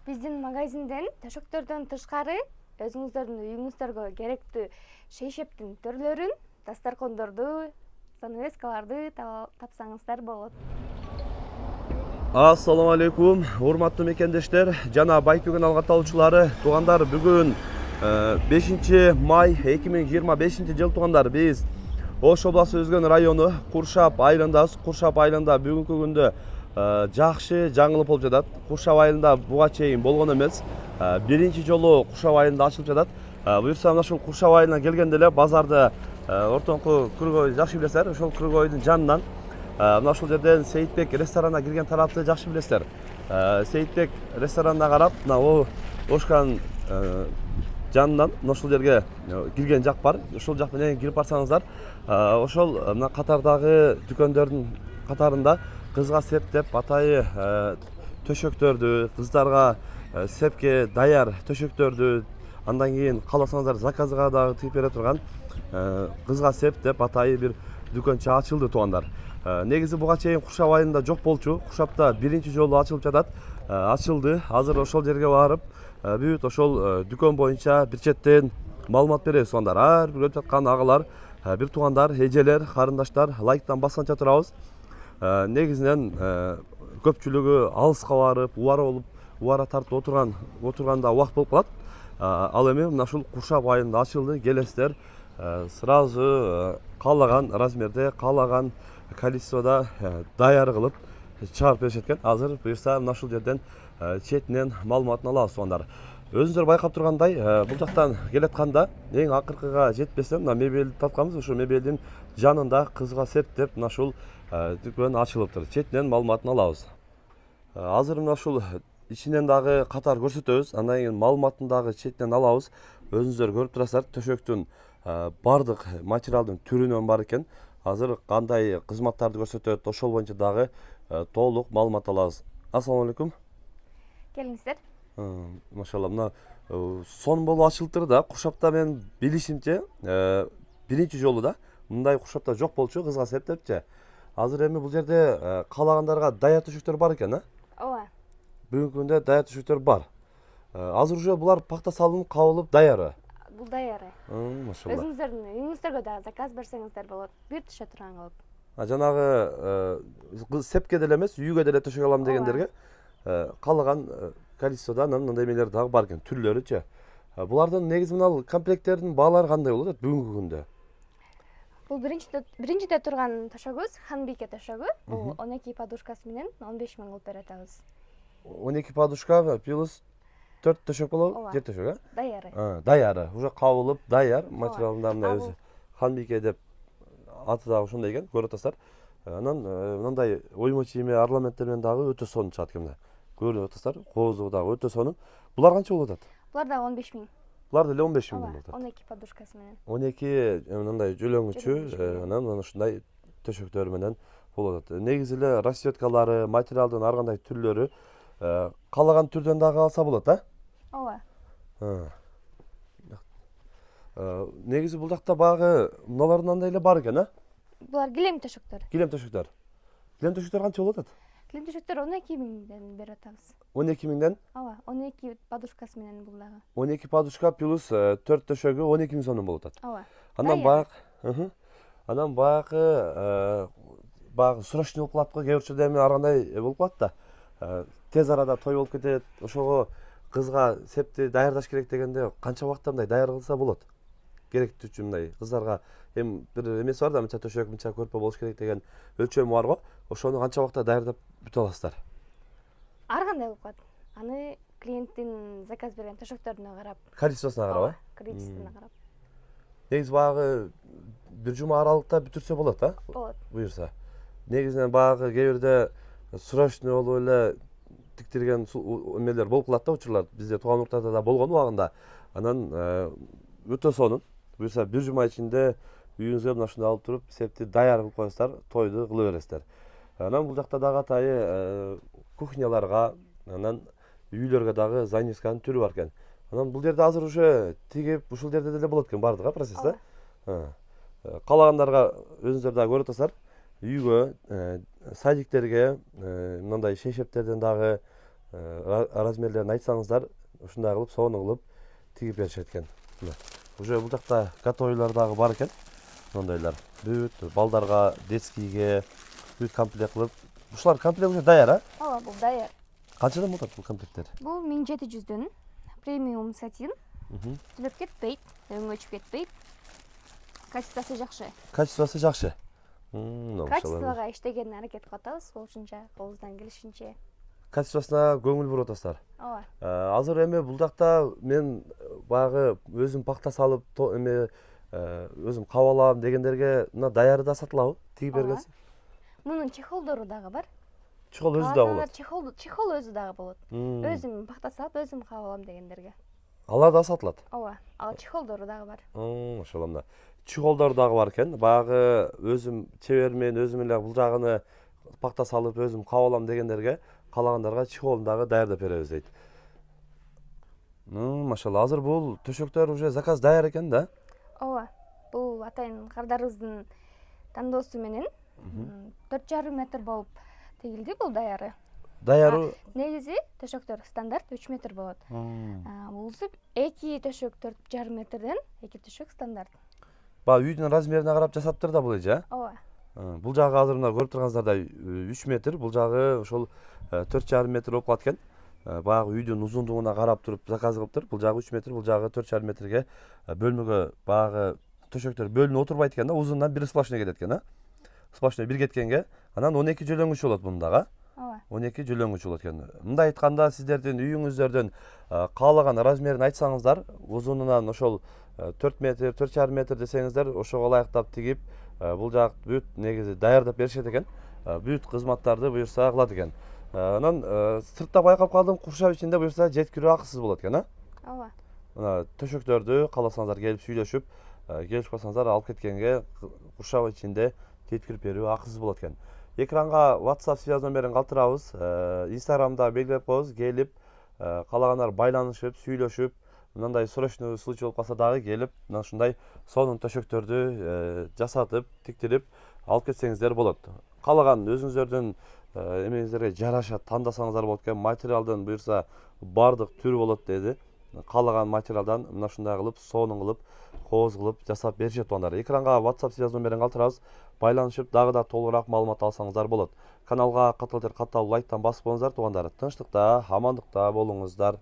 Биздин магазинден төшөктөрдөн тышкары өзүңүздөрдүн үйүңүздөргө керектүү шейшептин түрлөрүн, дасторкондорду, занавескаларды тапсаңыздар болот. Assalamu alaikum, урматтуу мекендештер жана Байтөгөн алга талуучулары, туугандар, бүгүн 5 май 2025 жыл туугандар. Биз Ош областы Өзгөн району Куршап айылындабыз. Куршап айылында бүгүнкү күндө жакшы жаңылык болуп жатат. Куршап айылында буга чейин болгон эмес. Биринчи жолу Куршап айылында ачылып жатат. Буюрса мына ушул Куршап айылына келгенде эле базарды ортоңку Кыргой жакшы билесиздер. Ошол Кыргойдун жанынан мына ушул жерден Сейитбек ресторанына кирген тарапты жакшы билесиздер. Сейитбек ресторанына карап, мына Ошкан жанынан мына ушул жерге кирген жак бар. Ошол жак менен кирип барсаңыздар, ошол мына катардагы дүкөндөрдүн катарында кызга септеп атайы төшөктөрдү, кыздарга сепке даяр төшөктөрдү, андан кийин кааласаңыздар заказга дагы тигип бере турган кызга септеп атайы бир дүкөнчө ачылды туугандар. Негизи буга чейин Куршап айылында жок болчу. Куршапта биринчи жолу ачылып жатат. Ачылды. Азыр ошол жерге барып, бүт ошол дүкөн боюнча бир четтен маалымат беребиз туугандар. Ар бир өтүп аткан агалар, бир туугандар, эжелер, карындаштар лайктан басканча турабыз. Негизинен көпчүлүгү алыска барып, убара тартып отурганда убакыт болуп калат. Ал эми мына ушул Куршап айылында ачылды. Келесиздер, сразу каалаган размерде, каалаган количествода даяр кылып чыгарып беришет экен. Азыр буюрса мына ушул жерден четинен маалыматын алабыз туугандар. Өзүңүздөр байкап тургандай, бул жактан келатканда эң акыркыга жетпестен мына мебелди тапканбыз. Ошол мебелдин жанында кызга септеп мына ушул дүкөн ачылыптыр. Четинен маалыматын алабыз. Азыр мына ушул ичинен дагы катар көрсөтөбүз. Андан кийин маалыматын дагы четинен алабыз. Өзүңүздөр көрүп турасыздар, төшөктүн бардык материалдын түрүнөн бар экен. Азыр кандай кызматтарды көрсөтөт, ошол боюнча дагы толук маалымат алабыз. Ассаламу алейкум. Келиңиздер. Машалла, мына сонун болуп ачылыптыр да. Куршапта мен билишимче биринчи жолу да мындай Куршапта жок болчу, кызга септепчи. Азыр эми бул жерде каалагандарга даяр төшөктөр бар экен, Ооба. Бүгүнкү күндө даяр төшөктөр бар. Азыр уже булар пакта салынып, кабылып даярбы? Бул даяры. Машалла. Өзүңүздөрдүн үйүңүздөргө дагы заказ берсеңиздер болот. Бир түшө турган кылып. Жанагы сепке деле эмес, үйгө деле төшөк алам дегендерге каалаган количествода мындай эмелер дагы бар экен, түрлөрүчү. Булардын негизи мына комплекттердин баалары кандай болот бүгүнкү күндө? Бул биринчиде турган төшөгүбүз Ханбике төшөгү. Бул 12 подушкасы менен 15 миң кылып бере атабыз. 12 подушка плюс 4 төшөк болобу? Ооба. 7 төшөк, Даяры. Даяры. Уже кабылып, даяр материалында мына өзү Ханбике деп аты дагы ошондой экен, көрүп атасыздар. Анан мындай оймо чийме орнаменттер менен дагы өтө сонун чыгат экен мына. Көрүп атасыздар, коозу дагы өтө сонун. Булар канча болуп атат? Булар дагы 15 миң. Булар деле 15 миңден болуп атат. 12 подушкасы менен. 12 мындай жөлөңүчү, анан ушундай төшөктөр менен болуп атат. Негизи эле расчеткалары, материалдын ар кандай түрлөрү каалаган түрдөн дагы алса болот, Ооба. Негизи бул жакта багы мыналардан андай эле бар экен, Булар килем төшөктөр. Килем төшөктөр. Килем төшөктөр канча болуп атат? Килем төшөктөр 12 миңден бере атабыз. 12 миңден? Ооба, 12 подушкасы менен бул дагы. 12 подушка плюс 4 төшөгү 12 миң сомдон болуп атат. Ооба. Анан баягы срочный болуп калат го, кээ бир учурда эми ар кандай болуп калат да. Тез арада той болуп кетет, ошого кызга септи даярдаш керек дегенде канча убакытта мындай даяр кылса болот? Керектүүчү мындай кыздарга эми бир эмеси бар да, мынча төшөк, мынча көрпө болуш керек деген өлчөмү бар го. Ошону канча убакытта даярдап бүтүп аласыздар? Ар кандай болуп калат. Аны клиенттин заказ берген төшөктөрүнө карап, Количествосуна карап, количествосуна карап. Негизи багы бир жума аралыкта бүтүрсө болот, Болот. Буюрса. Негизинен багы кээ бирде срочный болуп эле тиктирген эмелер болуп калат да, учурлар. Бизде тууган уруктарда да болгон убагында. Анан өтө сонун. Буюрса бир жума ичинде үйүңүзгө мына ушуну алып туруп, септи даяр кылып коесуздар, тойду кыла бересиздер. Анан бул жакта дагы атайы кухняларга, анан үйлөргө дагы занисканын түрү бар экен. Анан бул жерде азыр уже тигип, ушул жерде деле болот экен бардыгы процесс да. Каалагандарга өзүңүздөр дагы көрүп атасыздар. Үйгө, садиктерге мындай шейшептерден дагы размерлерин айтсаңыздар, ушундай кылып сонун кылып тигип беришет экен. Мына уже бул жакта готовыйлар дагы бар экен. Мондойлар бүт балдарга детскийге бүт комплект кылып. Ушулар комплект уже даяр, а? ооба, бул даяр. Канчадан болот бул комплекттер? Бул 1700дөн премиум сатин. Түлөп кетпейт, өңү өчүп кетпейт. Качествосы жакшы. Качествосы жакшы. Качествого иштегенге аракет кылып атабыз, болушунча колубуздан келишинче. Качествосуна көңүл буруп атасыздар. Ооба. Азыр эми бул жакта мен баягы өзүм пакта салып, өзүм кабыл алам дегендерге мына даяры да сатылабы? Тигип бергенсиң? Мунун чехолдору дагы бар. Чехол өзү да болот. Чехол өзү дагы болот. Өзүм пакта салып, өзүм кабыл алам дегендерге. Алар да сатылат. Ооба. Ал чехолдору дагы бар. Ошол мына. Чехолдор дагы бар экен. Баягы өзүм чебермен, өзүм эле бул жагыны пакта салып, өзүм кабыл алам дегендерге, каалагандарга чехолун дагы даярдап беребиз дейт. Машалла. Азыр бул төшөктөр уже заказ даяр экен да? Ооба. Бул атайын кардарыбыздын тандоосу менен 4,5 метр болуп тигилди бул даяры. Даяры. Негизи төшөктөр стандарт 3 метр болот. Булусу 2 төшөк 4,5 метрден 2 төшөк стандарт. Ба үйдүн размерине карап жасаптыр да бул эже, а? Ооба. Бул жагы азыр мына көрүп турганыңыздардай 3 метр, бул жагы ошол 4,5 метр болуп калат экен. Баягы үйдүн узундугуна карап туруп заказ кылыптыр. Бул жагы 3 метр, бул жагы 4,5 метрге бөлмөгө баягы төшөктөр бөлүнүп отурбайт экен да, узундан бир сплошной кетет экен, а? Сплошной бир кеткенге, анан 12 жөлөңүч болот мундагы. Ооба. 12 жөлөңүч болот экен. Мындай айтканда сиздердин үйүңүздөрдөн каалаган размерин айтсаңыздар, узунунан ошол 4 метр, 4,5 метр десеңиздер, ошого ылайыктап тигип, бул жак бүт негизи даярдап беришет экен. Бүт кызматтарды буюрса кылат экен. Анан сыртта байкап калдым, куршап ичинде буюрса жеткирүү акысыз болот экен, а? Ооба. Мына төшөктөрдү кааласаңыздар келип сүйлөшүп, келишип калсаңыздар алып кеткенге куршап ичинде жеткирип берүү акысыз болот экен. Экранга WhatsApp связь номерин калтырабыз. Instagramда белгилеп коебуз, келип каалагандар байланышып, сүйлөшүп, мындай срочный случай болуп калса дагы келип, мына ушундай сонун төшөктөрдү жасатып, тиктирип алып кетсеңиздер болот. Каалаган өзүңүздөрдүн эмеңиздерге жараша тандасаңыздар болот экен. Материалдын буюрса бардык түрү болот деди. Каалаган материалдан мына ушундай кылып, сонун кылып, кооз кылып жасап беришет туугандар. Экранга WhatsApp связь номерин калтырабыз. Байланышып, дагы да толугураак маалымат алсаңыздар болот. Каналга катталып лайктан басып коюңуздар туугандар. Тынчтыкта, амандыкта болуңуздар.